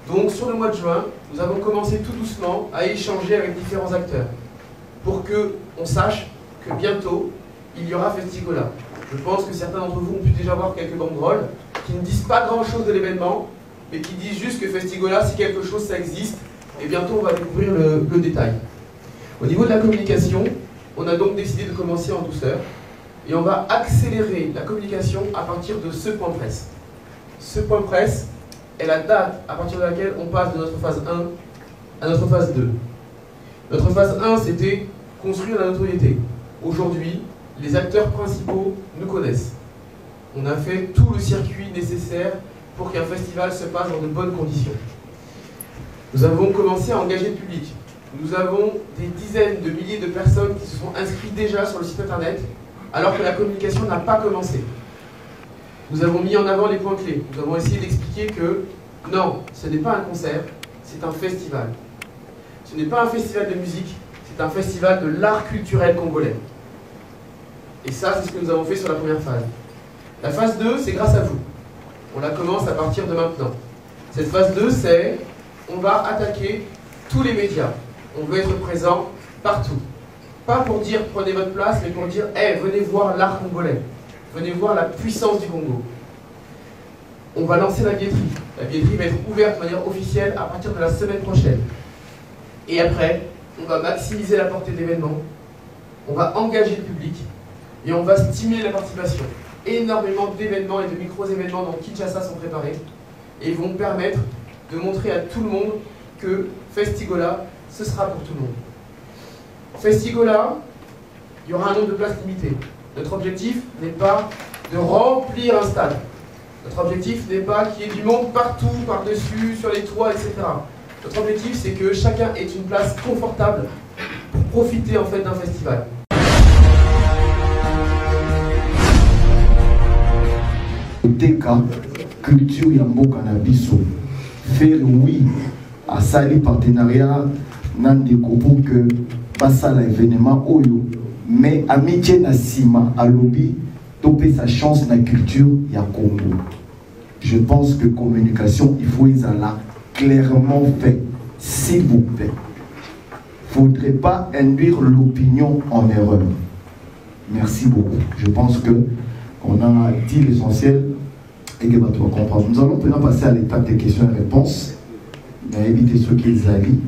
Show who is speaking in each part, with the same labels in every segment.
Speaker 1: Donc sur le mois de juin, nous avons commencé tout doucement à échanger avec différents acteurs pour qu'on sache que bientôt, il y aura Festigola. Je pense que certains d'entre vous ont pu déjà voir quelques banderoles qui ne disent pas grand-chose de l'événement, mais qui disent juste que Festigola, si quelque chose, ça existe, et bientôt on va découvrir le détail. Au niveau de la communication, on a donc décidé de commencer en douceur, et on va accélérer la communication à partir de ce point presse. Ce point presse est la date à partir de laquelle on passe de notre phase 1 à notre phase 2. Notre phase 1, c'était construire la notoriété. Aujourd'hui, les acteurs principaux nous connaissent. On a fait tout le circuit nécessaire pour qu'un festival se passe dans de bonnes conditions. Nous avons commencé à engager le public. Nous avons des dizaines de milliers de personnes qui se sont inscrites déjà sur le site internet, alors que la communication n'a pas commencé. Nous avons mis en avant les points clés. Nous avons essayé d'expliquer que non, ce n'est pas un concert, c'est un festival. Ce n'est pas un festival de musique, c'est un festival de l'art culturel congolais. Et ça, c'est ce que nous avons fait sur la première phase. La phase 2, c'est grâce à vous. On la commence à partir de maintenant. Cette phase 2, c'est on va attaquer tous les médias. On veut être présent partout. Pas pour dire prenez votre place, mais pour dire hey, venez voir l'art congolais. Venez voir la puissance du Congo. On va lancer la billetterie. La billetterie va être ouverte de manière officielle à partir de la semaine prochaine. Et après, on va maximiser la portée de l'événement. On va engager le public. Et on va stimuler la participation. Énormément d'événements et de micro-événements dans Kinshasa sont préparés et vont permettre de montrer à tout le monde que Festigola, ce sera pour tout le monde. Festigola, il y aura un nombre de places limité. Notre objectif n'est pas de remplir un stade. Notre objectif n'est pas qu'il y ait du monde partout, par-dessus, sur les toits, etc. Notre objectif, c'est que chacun ait une place confortable pour profiter en fait d'un festival.
Speaker 2: Teka culture ya mboka na biso faire oui à sali partenariat nandeko pour que basala événement oyo mais amitié na sima alobi topé sa chance na culture ya Congo. Je pense que communication il faut là clairement fait, s'il vous plaît. Faudrait pas induire l'opinion en erreur. Merci beaucoup. Je pense que on a dit l'essentiel et que tu vas comprendre. Nous allons maintenant passer à l'étape des questions et réponses. On a évité ceux qui les allient.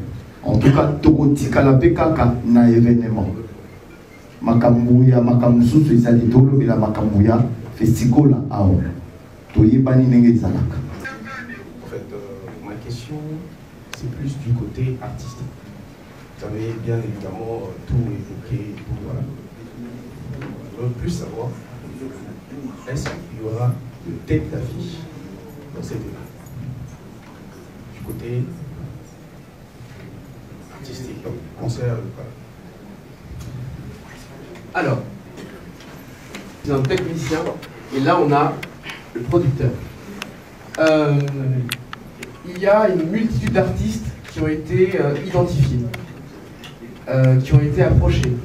Speaker 2: En tout cas, Tokotika la Bekaka na événement. Makambuya, Makamusu, ils allaient dolo et la Makambuya, Festigola Aol. Toyebani Nenge Zalaka.
Speaker 3: En fait, ma question, c'est plus du côté artistique. Vous avez bien évidemment tout évoqué, tout, voilà. Je veux plus savoir, est-ce qu'il y aura de tête d'affiche dans cet événement? Du côté artistique, donc concert, voilà.
Speaker 1: Alors, c'est un technicien, et là on a le producteur. Il y a une multitude d'artistes qui ont été identifiés, qui ont été approchés.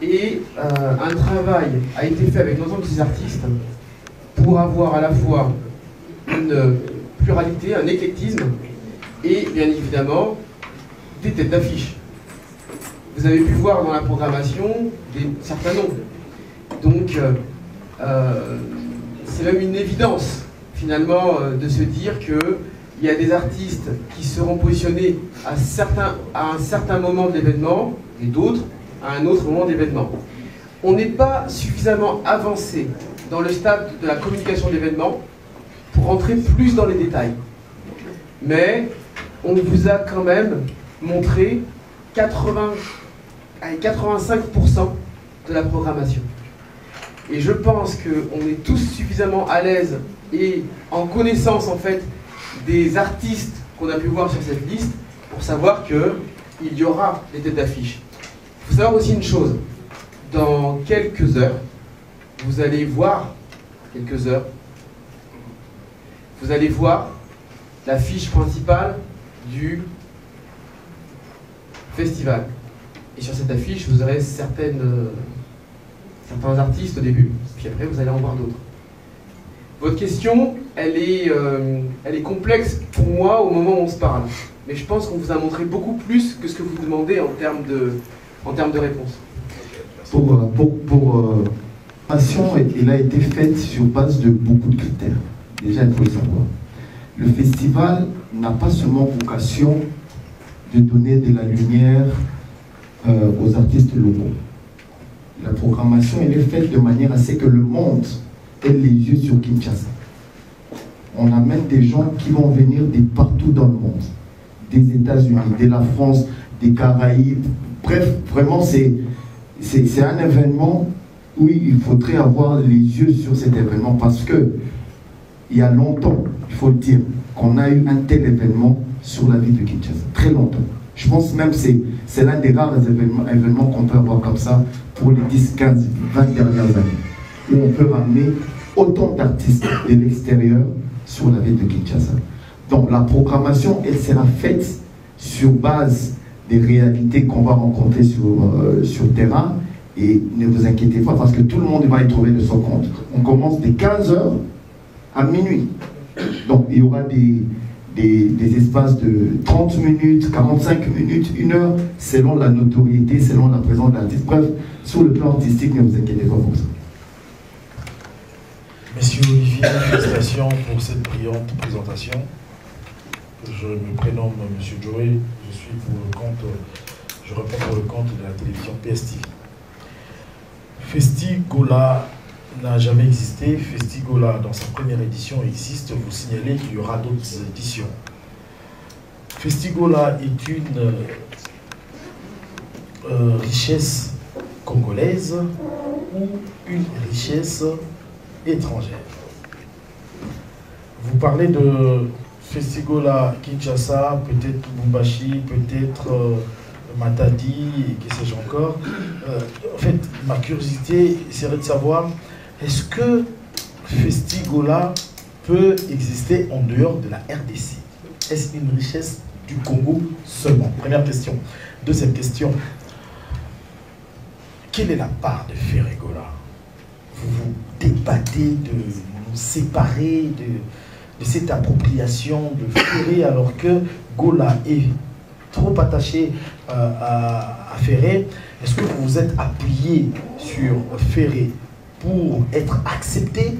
Speaker 1: Et un travail a été fait avec l'ensemble de ces artistes pour avoir à la fois une pluralité, un éclectisme et bien évidemment des têtes d'affiche. Vous avez pu voir dans la programmation certains noms. Donc c'est même une évidence finalement de se dire qu'il y a des artistes qui seront positionnés à un certain moment de l'événement et d'autres à un autre moment d'événement. On n'est pas suffisamment avancé dans le stade de la communication de l'événement pour rentrer plus dans les détails. Mais on vous a quand même montré 85% de la programmation. Et je pense qu'on est tous suffisamment à l'aise et en connaissance en fait des artistes qu'on a pu voir sur cette liste pour savoir qu'il y aura des têtes d'affiche. Il faut savoir aussi une chose, dans quelques heures, vous allez voir l'affiche principale du festival. Et sur cette affiche, vous aurez certains artistes au début, puis après vous allez en voir d'autres. Votre question, elle est complexe pour moi au moment où on se parle. Mais je pense qu'on vous a montré beaucoup plus que ce que vous demandez en termes de réponse.
Speaker 2: L'action, elle a été faite sur base de beaucoup de critères. Déjà, il faut le savoir. Le festival n'a pas seulement vocation de donner de la lumière aux artistes locaux. La programmation, elle est faite de manière à ce que le monde ait les yeux sur Kinshasa. On amène des gens qui vont venir de partout dans le monde. Des États-Unis, de la France, des Caraïbes. Bref, vraiment, c'est un événement où il faudrait avoir les yeux sur cet événement parce que il y a longtemps, il faut le dire, qu'on a eu un tel événement sur la ville de Kinshasa. Très longtemps. Je pense même que c'est l'un des rares événements qu'on peut avoir comme ça pour les 10, 15, 20 dernières années. Où on peut ramener autant d'artistes de l'extérieur sur la ville de Kinshasa. Donc la programmation, elle sera faite sur base des réalités qu'on va rencontrer sur terrain. Et ne vous inquiétez pas parce que tout le monde va y trouver de son compte. On commence de 15h à minuit. Donc il y aura des espaces de 30 minutes, 45 minutes, 1 heure, selon la notoriété, selon la présence de l'artiste. Bref, sur le plan artistique, ne vous inquiétez pas pour ça.
Speaker 4: Monsieur Olivier, félicitations pour cette brillante présentation. Je me prénomme Monsieur Joey, je réponds pour le compte de la télévision PSTV. Festigola n'a jamais existé. Festigola, dans sa première édition, existe. Vous signalez qu'il y aura d'autres éditions. Festigola est une richesse congolaise ou une richesse étrangère. Vous parlez de Festigola Kinshasa, peut-être Lubumbashi, peut-être Matadi, et que sais-je encore. En fait, ma curiosité serait de savoir, est-ce que Festigola peut exister en dehors de la RDC? Est-ce une richesse du Congo seulement? Première question. Deuxième question. Quelle est la part de Ferregola? Vous vous débattez de nous séparer de cette appropriation de Ferré alors que Gola est trop attaché à Ferré. Est-ce que vous vous êtes appuyé sur Ferré pour être accepté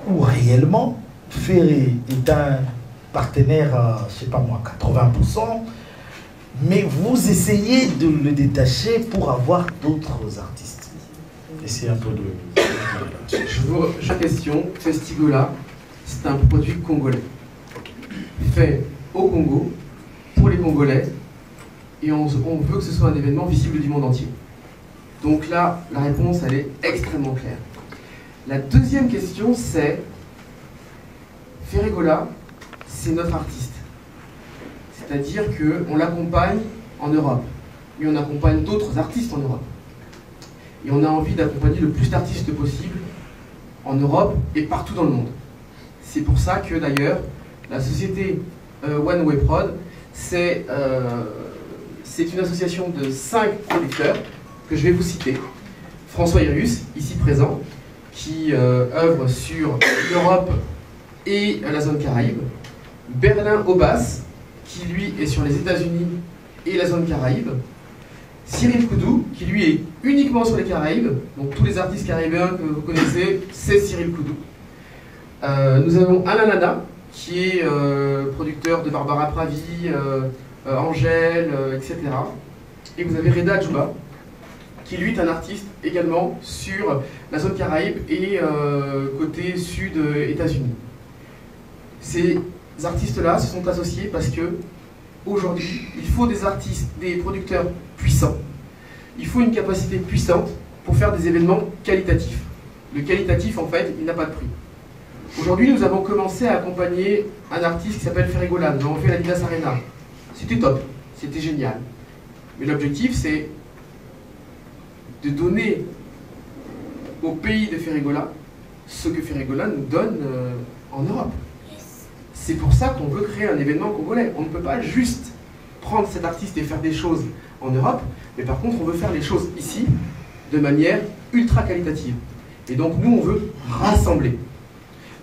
Speaker 4: ou réellement Ferré est un partenaire à, je sais pas moi, 80%, mais vous essayez de le détacher pour avoir d'autres artistes? Et c'est un peu de...
Speaker 1: Je question, Festigola, c'est un produit congolais. Fait au Congo, pour les Congolais, et on veut que ce soit un événement visible du monde entier. Donc là, la réponse, elle est extrêmement claire. La deuxième question, c'est Ferregola, c'est notre artiste. C'est-à-dire qu'on l'accompagne en Europe, mais on accompagne d'autres artistes en Europe. Et on a envie d'accompagner le plus d'artistes possible en Europe et partout dans le monde. C'est pour ça que d'ailleurs, la société One Way Prod, c'est une association de 5 producteurs que je vais vous citer. François Irius, ici présent, qui œuvre sur l'Europe et la zone Caraïbe. Berlin Aubas, qui lui est sur les États-Unis et la zone Caraïbe. Cyril Koudou, qui lui est uniquement sur les Caraïbes. Donc tous les artistes caribéens que vous connaissez, c'est Cyril Koudou. Nous avons Alain Nana, qui est producteur de Barbara Pravi, Angèle, etc. Et vous avez Reda Adjouba, qui lui est un artiste également sur la zone Caraïbe et côté sud États-Unis. Ces artistes-là se sont associés parce que aujourd'hui, il faut des artistes, des producteurs puissants. Il faut une capacité puissante pour faire des événements qualitatifs. Le qualitatif, en fait, il n'a pas de prix. Aujourd'hui, nous avons commencé à accompagner un artiste qui s'appelle Ferregola. Nous avons fait la l'Adidas Arena. C'était top, c'était génial. Mais l'objectif, c'est de donner au pays de Ferregola ce que Ferregola nous donne en Europe. C'est pour ça qu'on veut créer un événement congolais. On ne peut pas juste prendre cet artiste et faire des choses en Europe, mais par contre, on veut faire les choses ici de manière ultra qualitative. Et donc, nous, on veut rassembler.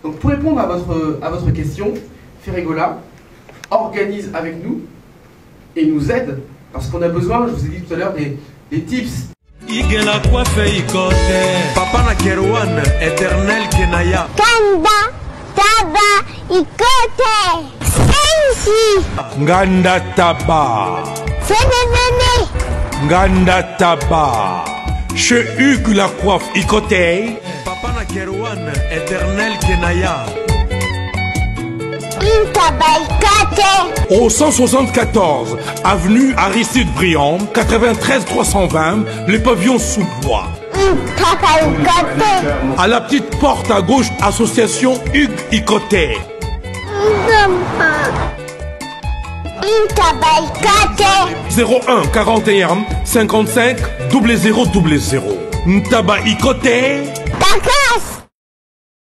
Speaker 1: Donc pour répondre à votre question, Ferregola organise avec nous et nous aide parce qu'on a besoin, je vous ai dit tout à l'heure, des tips.
Speaker 5: Papa na Kerouan, éternel Kenaya.
Speaker 6: Kanda, Taba, Ikote, Sensi.
Speaker 5: Nganda Taba.
Speaker 6: Fénénéné.
Speaker 5: Nganda Taba. Chez Hugues la coiffe Ikote. Papa na Kerouan, éternel Kenaya. Au 174, avenue Aristide Briand, 93 320, les pavillons sous bois. À la petite porte à gauche, association Hugues Ikoté. 01 41 55 0000. Ntaba Ikoté.